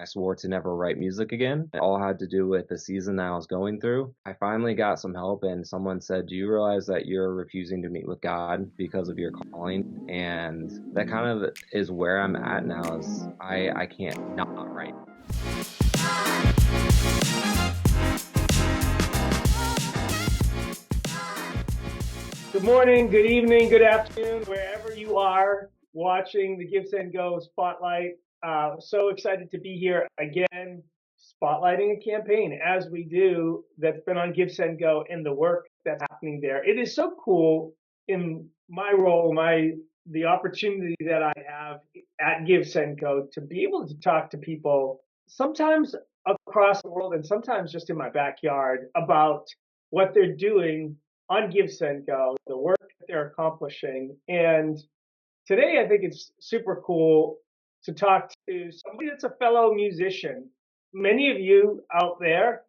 I swore to never write music again. It all had to do with the season that I was going through. I finally got some help, and someone said, "Do you realize that you're refusing to meet with God because of your calling?" And that kind of is where I'm at now. Is I can't not write. Good morning, good evening, good afternoon, wherever you are watching the GiveSendGo Spotlight. So excited to be here again, spotlighting a campaign as we do that's been on GiveSendGo and the work that's happening there. It is so cool in my role, the opportunity that I have at GiveSendGo to be able to talk to people, sometimes across the world and sometimes just in my backyard, about what they're doing on GiveSendGo, the work that they're accomplishing. And today I think it's super cool to talk to somebody that's a fellow musician. Many of you out there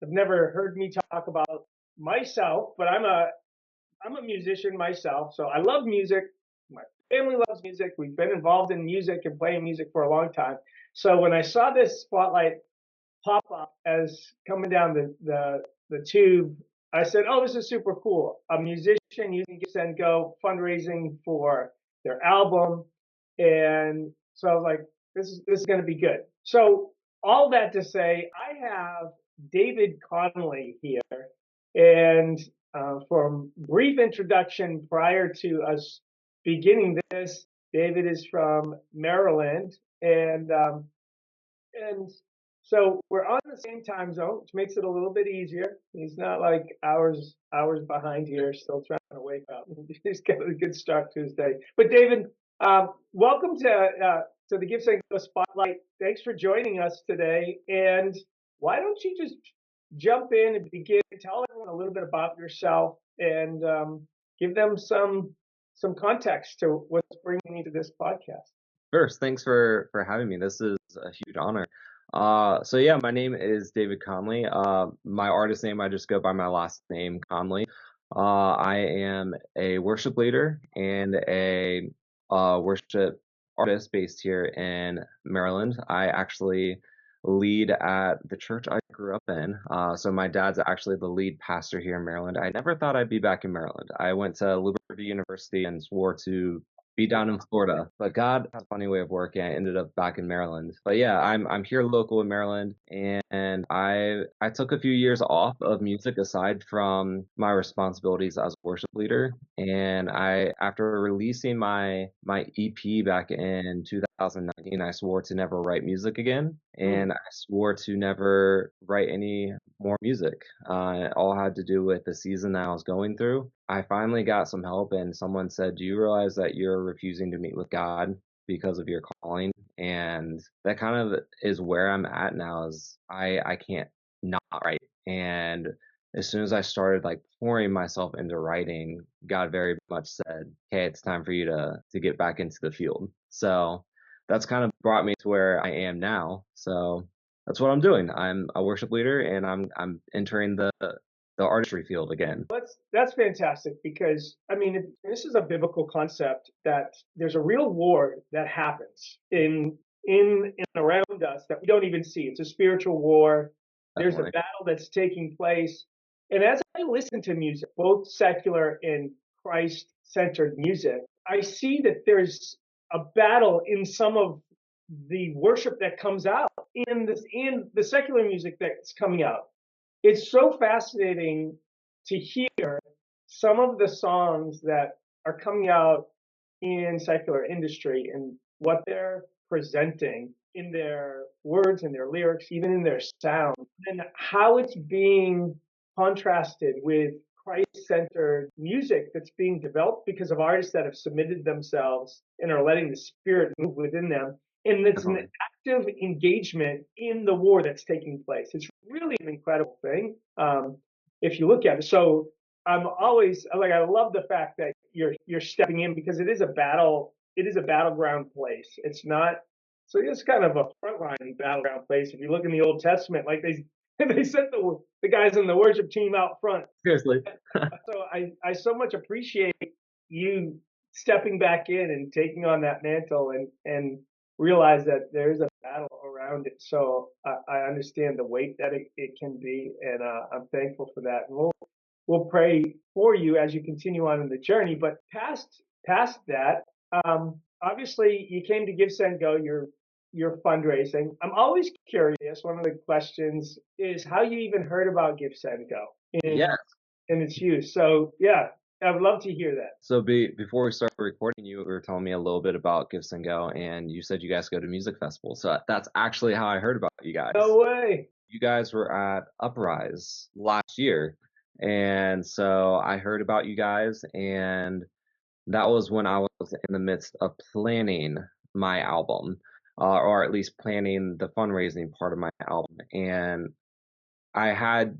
have never heard me talk about myself, but I'm a musician myself, so I love music. My family loves music. We've been involved in music and playing music for a long time. So when I saw this spotlight pop up as coming down the tube, I said, "Oh, this is super cool. A musician using GiveSendGo fundraising for their album." And so I was like, this is going to be good. So all that to say, I have David Conley here. And for a brief introduction prior to us beginning this, David is from Maryland, and so we're on the same time zone, which makes it a little bit easier. He's not like hours behind here, still trying to wake up. He's got a good start to his day. But David, welcome to the GiveSendGo Spotlight. Thanks for joining us today. And why don't you just jump in and begin? Tell everyone a little bit about yourself and give them some context to what's bringing you to this podcast. First, thanks for having me. This is a huge honor. So yeah, my name is David Conley. My artist name, I just go by my last name, Conley. I am a worship leader and a worship artist based here in Maryland. I actually lead at the church I grew up in. So my dad's actually the lead pastor here in Maryland. I never thought I'd be back in Maryland. I went to Liberty University and swore to be down in Florida, but God has a funny way of working. I ended up back in Maryland. But yeah, I'm here local in Maryland, and I took a few years off of music aside from my responsibilities as a worship leader. And after releasing my EP back in 2019, I swore to never write music again, and I swore to never write any more music. It all had to do with the season that I was going through. I finally got some help, and someone said, "Do you realize that you're refusing to meet with God because of your calling?" And that kind of is where I'm at now. Is I can't not write. And as soon as I started like pouring myself into writing, God very much said, "Hey, it's time for you to get back into the field." So that's kind of brought me to where I am now. So that's what I'm doing. I'm a worship leader, and I'm entering the artistry field again. That's fantastic, because I mean, this is a biblical concept that there's a real war that happens in around us that we don't even see. It's a spiritual war. There's a Definitely. battle that's taking place. And as I listen to music, both secular and Christ-centered music, I see that there's a battle in some of the worship that comes out in the secular music that's coming out. It's so fascinating to hear some of the songs that are coming out in secular industry and what they're presenting in their words and their lyrics, even in their sound, and how it's being contrasted with Christ-centered music that's being developed because of artists that have submitted themselves and are letting the Spirit move within them. And it's an Definitely. active engagement in the war that's taking place. It's really an incredible thing, if you look at it. So I'm always like, I love the fact that you're stepping in, because it is a battle. It is a battleground place. It's not. So it's kind of a frontline battleground place. If you look in the Old Testament, like they sent the guys in the worship team out front. Seriously. So I so much appreciate you stepping back in and taking on that mantle, and realize that there's a battle around it. So I understand the weight that it can be, and I'm thankful for that. And we'll pray for you as you continue on in the journey. But past that, obviously you came to Give Send Go. You're fundraising. I'm always curious. One of the questions is how you even heard about Give Send Go Yeah. in its use. So yeah, I would love to hear that. So before we started recording, you were telling me a little bit about GiveSendGo, and you said you guys go to music festivals. So that's actually how I heard about you guys. No way. You guys were at Uprise last year, and so I heard about you guys, and that was when I was in the midst of planning my album, or at least planning the fundraising part of my album. And I had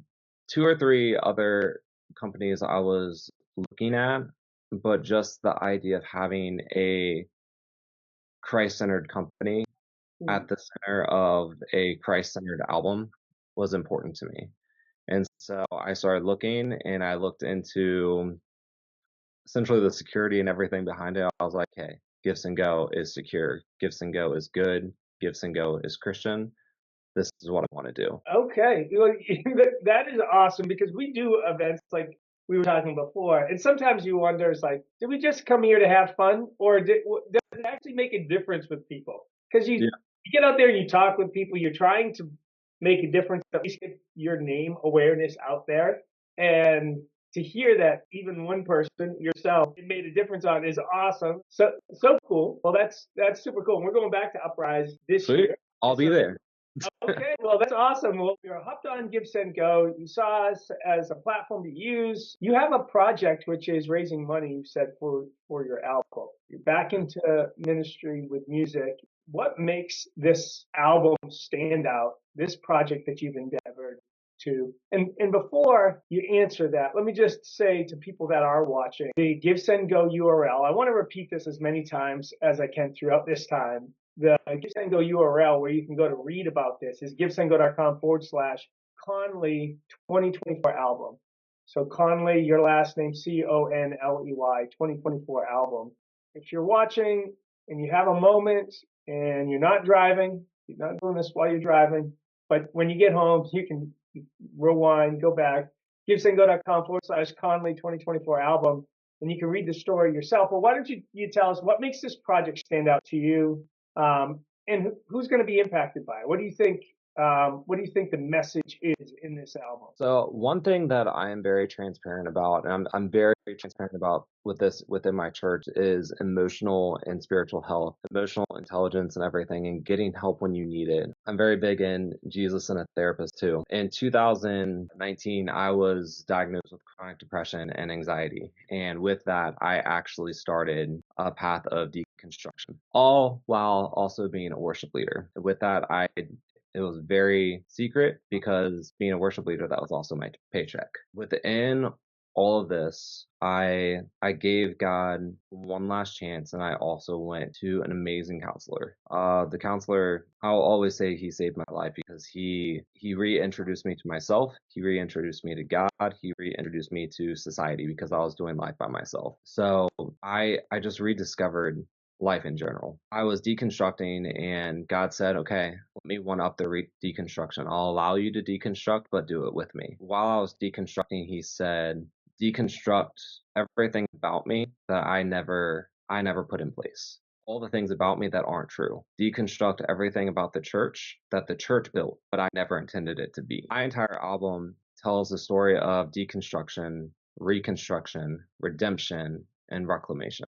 two or three other companies I was looking at, but just the idea of having a Christ-centered company at the center of a Christ-centered album was important to me. And so I started looking, and I looked into essentially the security and everything behind it. I was like, hey, GiveSendGo is secure. GiveSendGo is good. GiveSendGo is Christian. This is what I want to do. Okay, that is awesome because we do events like we were talking before, and sometimes you wonder, it's like, did we just come here to have fun, or does it actually make a difference with people? Because you get out there and you talk with people, you're trying to make a difference, at least get your name awareness out there, and to hear that even one person, yourself, it made a difference on is awesome. So cool. Well, that's super cool. And we're going back to Uprise this Sweet. year. I'll be there. Okay, well, that's awesome. Well, you're hopped on GiveSendGo. You saw us as a platform to use. You have a project which is raising money, you said, for your album. You're back into ministry with music. What makes this album stand out, this project that you've endeavored to? And before you answer that, let me just say to people that are watching, the GiveSendGo URL, I want to repeat this as many times as I can throughout this time. The GiveSendGo URL where you can go to read about this is givesendgo.com/Conley 2024 album. So Conley, your last name, Conley 2024 album. If you're watching and you have a moment and you're not driving, you're not doing this while you're driving, but when you get home, you can rewind, go back, givesendgo.com/Conley 2024 album, and you can read the story yourself. Well, why don't you tell us what makes this project stand out to you? And who's going to be impacted by it? What do you think? What do you think the message is in this album? So one thing that I am very transparent about, and I'm very transparent about with this within my church, is emotional and spiritual health, emotional intelligence and everything, and getting help when you need it. I'm very big in Jesus and a therapist too. In 2019, I was diagnosed with chronic depression and anxiety. And with that, I actually started a path of deconstruction, all while also being a worship leader. With that, it was very secret because being a worship leader, that was also my paycheck. Within all of this, I gave God one last chance, and I also went to an amazing counselor. The counselor, I'll always say he saved my life because he reintroduced me to myself. He reintroduced me to God. He reintroduced me to society because I was doing life by myself. So I just rediscovered life in general. I was deconstructing, and God said, okay, let me one up the deconstruction. I'll allow you to deconstruct, but do it with me. While I was deconstructing, he said, deconstruct everything about me that I never put in place. All the things about me that aren't true. Deconstruct everything about the church that the church built, but I never intended it to be. My entire album tells the story of deconstruction, reconstruction, redemption, and reclamation.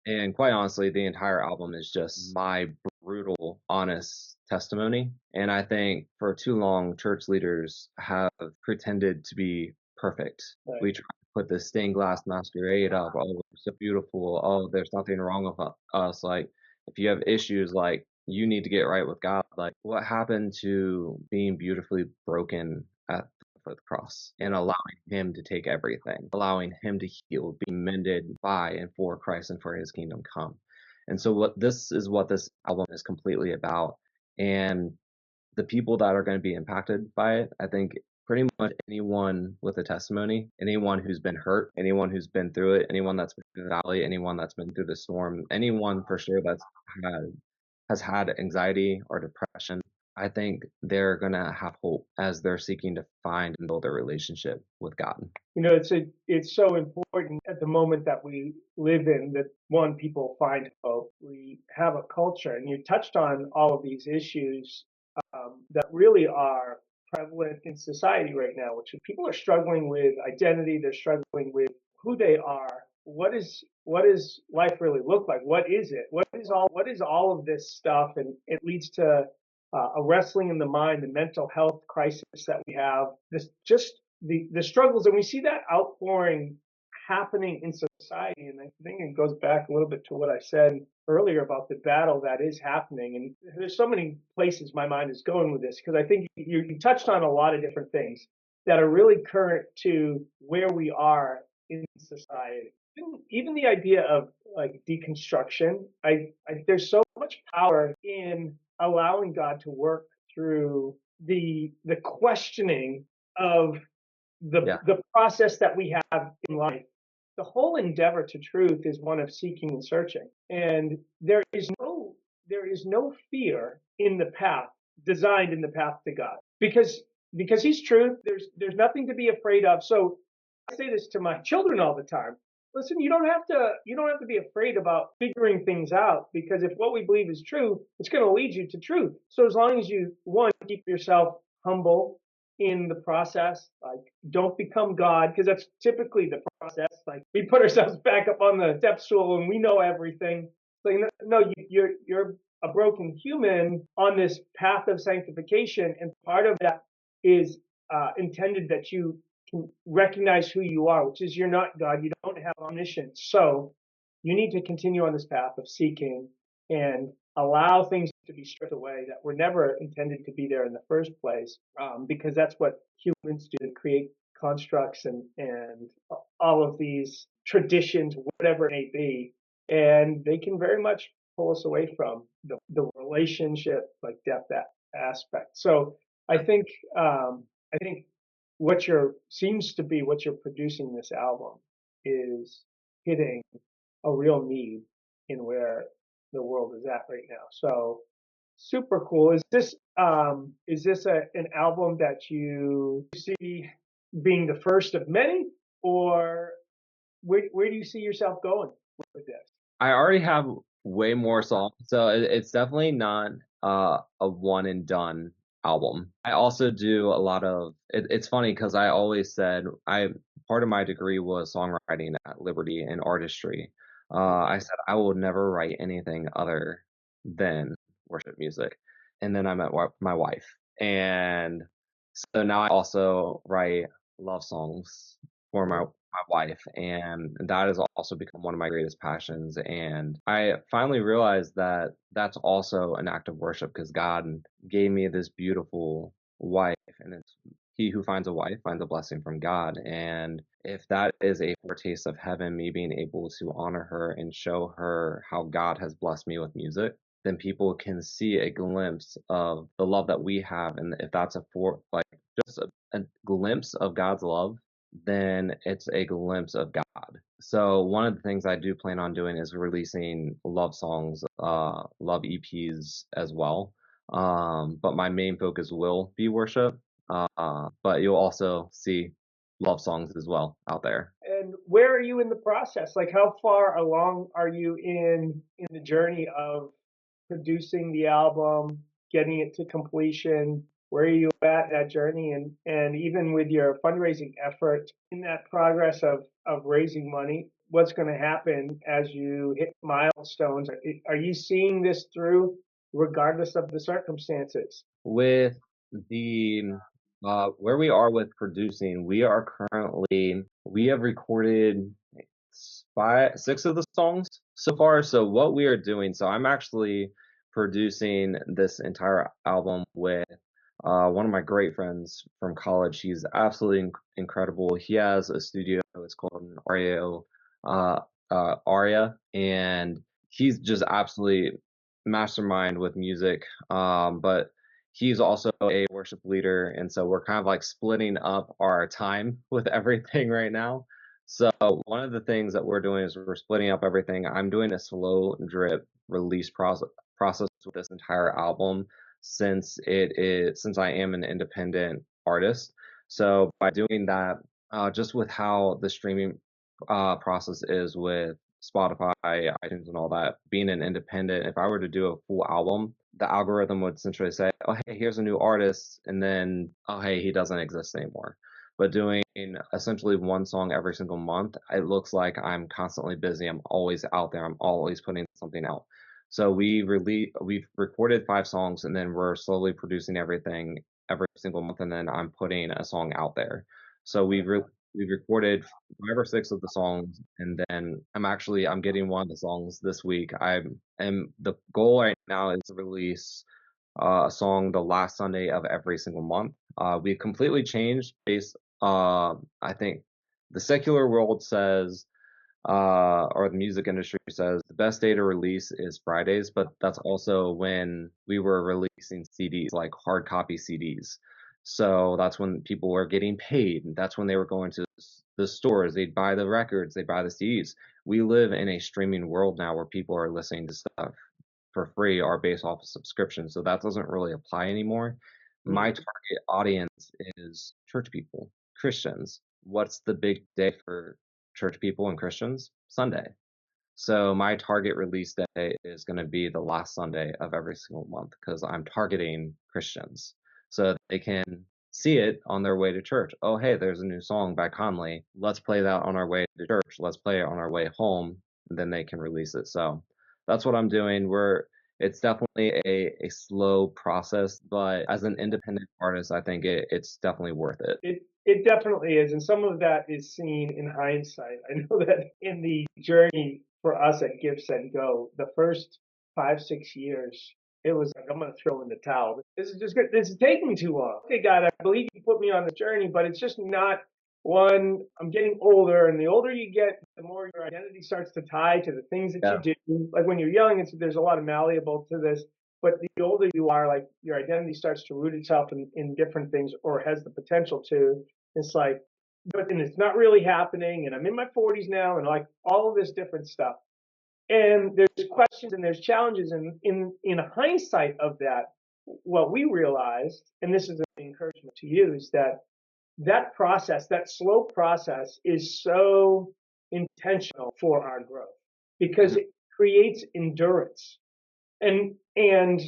And quite honestly, the entire album is just my brutal, honest testimony. And I think for too long, church leaders have pretended to be perfect. Right. We try to put this stained glass masquerade up. Oh, we're so beautiful. Oh, there's nothing wrong with us. Like, if you have issues, like, you need to get right with God. Like, what happened to being beautifully broken at the cross and allowing him to take everything, allowing him to heal, be mended by and for Christ and for his kingdom come. And so what this album is completely about. And the people that are going to be impacted by it, I think pretty much anyone with a testimony, anyone who's been hurt, anyone who's been through it, anyone that's been through the valley, anyone that's been through the storm, anyone for sure that's had has had anxiety or depression, I think they're gonna have hope as they're seeking to find and build a relationship with God. It's so important at the moment that we live in that one, people find hope. We have a culture, and you touched on all of these issues that really are prevalent in society right now, which is people are struggling with identity. They're struggling with who they are. What does life really look like? What is it? What is all of this stuff? And it leads to a wrestling in the mind, the mental health crisis that we have. This just the struggles, and we see that outpouring happening in society. And I think it goes back a little bit to what I said earlier about the battle that is happening. And there's so many places my mind is going with this, because I think you touched on a lot of different things that are really current to where we are in society. Even the idea of like deconstruction, there's so much power in allowing God to work through the questioning of Yeah. the process that we have in life. The whole endeavor to truth is one of seeking and searching, and there is no fear in the path designed in the path to God, because He's truth. There's nothing to be afraid of. So I say this to my children all the time. Listen, you don't have to be afraid about figuring things out, because if what we believe is true, it's going to lead you to truth. So as long as you, one, keep yourself humble in the process, like don't become God, because that's typically the process. Like we put ourselves back up on the step stool and we know everything. So no, you're a broken human on this path of sanctification, and part of that is intended that you can recognize who you are, which is you're not God. You don't have omniscience. So you need to continue on this path of seeking and allow things to be stripped away that were never intended to be there in the first place, because that's what humans do, to create constructs and all of these traditions, whatever it may be, and they can very much pull us away from the relationship, like depth, that aspect. So I think what you're producing this album is hitting a real need in where the world is at right now. So super cool. Is this an album that you see being the first of many, or where do you see yourself going with this? I already have way more songs, so it's definitely not a one and done album. I also do a lot of it's funny because I always said I part of my degree was songwriting at Liberty and artistry. I said I will never write anything other than worship music, and then I met my wife, and so now I also write love songs for my wife, and that has also become one of my greatest passions. And I finally realized that that's also an act of worship because God gave me this beautiful wife, and it's he who finds a wife finds a blessing from God. And if that is a foretaste of heaven, me being able to honor her and show her how God has blessed me with music, then people can see a glimpse of the love that we have. And if that's just a glimpse of God's love, then it's a glimpse of God. So one of the things I do plan on doing is releasing love songs, love EPs as well. But my main focus will be worship. But you'll also see love songs as well out there. And where are you in the process? Like, how far along are you in the journey of producing the album, getting it to completion? Where are you at that journey? And even with your fundraising effort, in that progress of raising money, what's going to happen as you hit milestones? Are you seeing this through regardless of the circumstances? With the where we are with producing, we have recorded six of the songs so far. So what we are doing, so I'm actually producing this entire album with one of my great friends from college. He's absolutely incredible. He has a studio. It's called an Aria, and he's just absolutely mastermind with music. But he's also a worship leader, and so we're kind of like splitting up our time with everything right now. So one of the things that we're doing is we're splitting up everything. I'm doing a slow drip release process with this entire album since I am an independent artist. So by doing that, just with how the streaming process is with Spotify, iTunes, and all that, being an independent, if I were to do a full album, the algorithm would essentially say, oh, hey, here's a new artist, and then, oh, hey, he doesn't exist anymore. But doing essentially one song every single month, it looks like I'm constantly busy. I'm always out there. I'm always putting something out. So we've recorded 5 songs, and then we're slowly producing everything every single month, and then I'm putting a song out there. So we've recorded 5 or 6 of the songs, and then I'm getting one of the songs this week. And the goal right now is to release a song the last Sunday of every single month. We completely changed based. I think the secular world says, or the music industry says, the best day to release is Fridays, but that's also when we were releasing CDs, like hard copy CDs. So that's when people were getting paid. And that's when they were going to the stores. They'd buy the records, they'd buy the CDs. We live in a streaming world now where people are listening to stuff for free or based off of subscription. So that doesn't really apply anymore. My target audience is church people, Christians. What's the big day for church people and Christians? Sunday. So my target release day is going to be the last Sunday of every single month because I'm targeting Christians so they can see it on their way to church. Oh, hey, there's a new song by Conley. Let's play that on our way to church. Let's play it on our way home, and then they can release it. So that's what I'm doing. It's definitely a slow process, but as an independent artist, I think it's definitely worth it. It definitely is, and some of that is seen in hindsight. I know that in the journey for us at GiveSendGo, the first 5, 6 years, it was like I'm gonna throw in the towel. This is taking me too long. Okay, God, I believe you put me on the journey, but it's just not one. I'm getting older, and the older you get, the more your identity starts to tie to the things that you do. Like when you're young, there's a lot of malleable to this. But the older you are, like your identity starts to root itself in different things or has the potential to. It's like, but and it's not really happening. And I'm in my 40s now, and like all of this different stuff. And there's questions and there's challenges. And in hindsight of that, what we realized, and this is an encouragement to you, is that process, that slow process, is so intentional for our growth because it creates endurance. And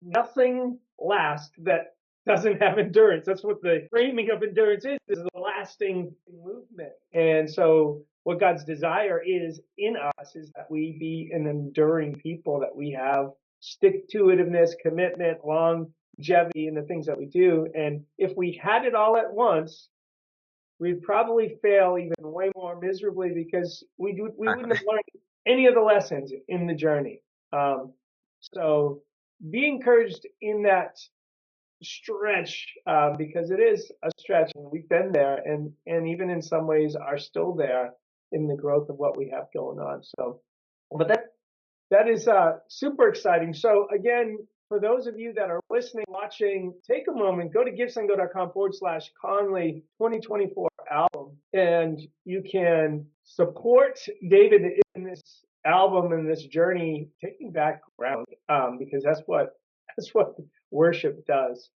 nothing lasts that doesn't have endurance. That's what the framing of endurance is a lasting movement. And so what God's desire is in us is that we be an enduring people, that we have stick-to-itiveness, commitment, longevity in the things that we do. And if we had it all at once, we'd probably fail even way more miserably because we wouldn't have learned any of the lessons in the journey. So be encouraged in that stretch because it is a stretch, and we've been there, and even in some ways are still there in the growth of what we have going on. So, but that is super exciting. So again, for those of you that are listening, watching, take a moment, go to givesendgo.com/Conley 2024 album, and you can support David in this album and this journey, taking back ground, because that's what worship does.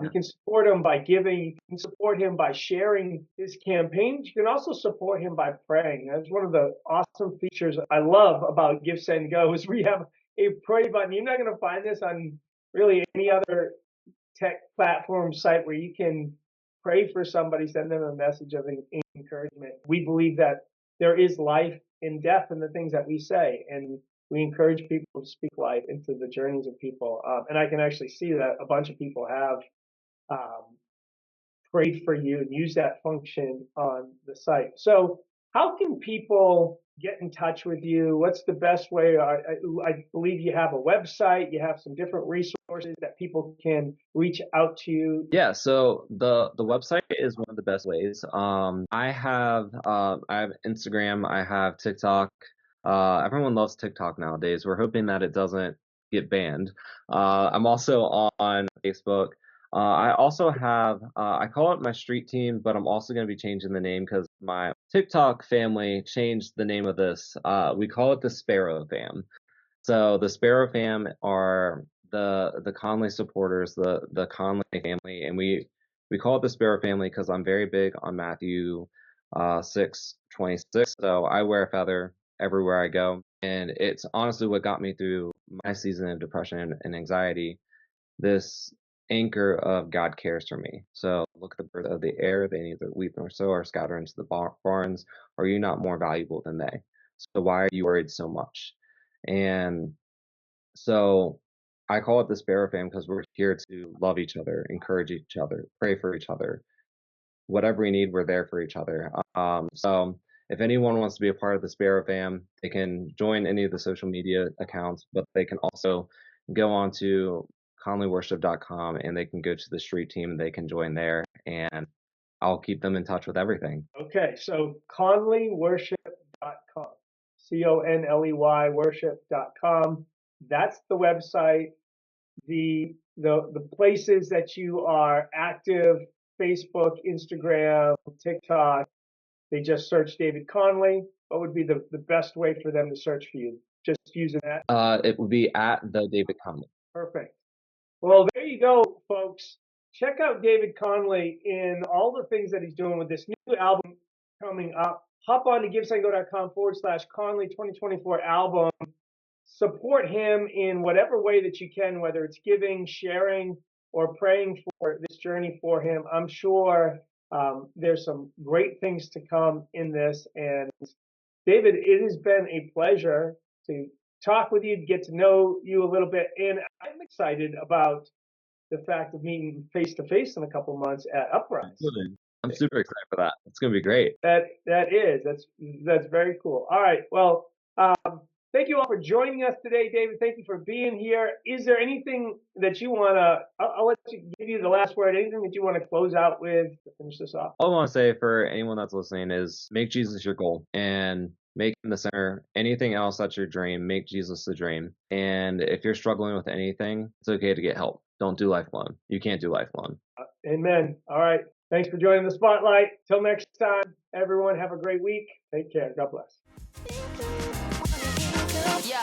You can support him by giving. You can support him by sharing his campaigns. You can also support him by praying. That's one of the awesome features I love about GiveSendGo is we have a pray button. You're not going to find this on really any other tech platform site where you can pray for somebody, send them a message of encouragement. We believe that there is life in death in the things that we say, and we encourage people to speak life into the journeys of people. And I can actually see that a bunch of people have prayed for you and use that function on the site. So how can people get in touch with you? What's the best way? I believe you have a website. You have some different resources that people can reach out to you. Yeah, so the website is one of the best ways. I have Instagram, I have TikTok. Everyone loves TikTok nowadays. We're hoping that it doesn't get banned. I'm also on Facebook. I also have, I call it my street team, but I'm also going to be changing the name because my TikTok family changed the name of this. We call it the Sparrow Fam. So the Sparrow fam are the Conley supporters, the Conley family, and we call it the Sparrow family because I'm very big on Matthew 6:26. So I wear a feather everywhere I go, and it's honestly what got me through my season of depression and anxiety. This anchor of God cares for me. So look at the birds of the air; they neither weep nor sow or scatter into the barns. Are you not more valuable than they? So why are you worried so much? And so I call it the Sparrow Fam because we're here to love each other, encourage each other, pray for each other. Whatever we need, we're there for each other. So if anyone wants to be a part of the Sparrow Fam, they can join any of the social media accounts, but they can also go on to conleyworship.com and they can go to the street team. They can join there, and I'll keep them in touch with everything. Okay, so conleyworship.com, CONLEY worship.com. That's the website. The places that you are active: Facebook, Instagram, TikTok. They just search David Conley. What would be the best way for them to search for you? Just using that? It would be at the David Conley. Perfect. Well, there you go, folks. Check out David Conley in all the things that he's doing with this new album coming up. Hop on to givesendgo.com/Conley 2024 album. Support him in whatever way that you can, whether it's giving, sharing, or praying for this journey for him. I'm sure there's some great things to come in this. And David, it has been a pleasure to talk with you, get to know you a little bit. And I'm excited about the fact of meeting face to face in a couple of months at Uprise. I'm super excited for that. It's gonna be great. That's very cool. All right. Well, thank you all for joining us today, David. Thank you for being here. Is there anything that you wanna? I'll let you give you the last word. Anything that you want to close out with to finish this off? All I want to say for anyone that's listening is make Jesus your goal and make him the center. Anything else that's your dream, make Jesus the dream. And if you're struggling with anything, it's okay to get help. Don't do life alone. You can't do life alone. Amen. All right. Thanks for joining the Spotlight. Till next time, everyone, have a great week. Take care. God bless. Yo.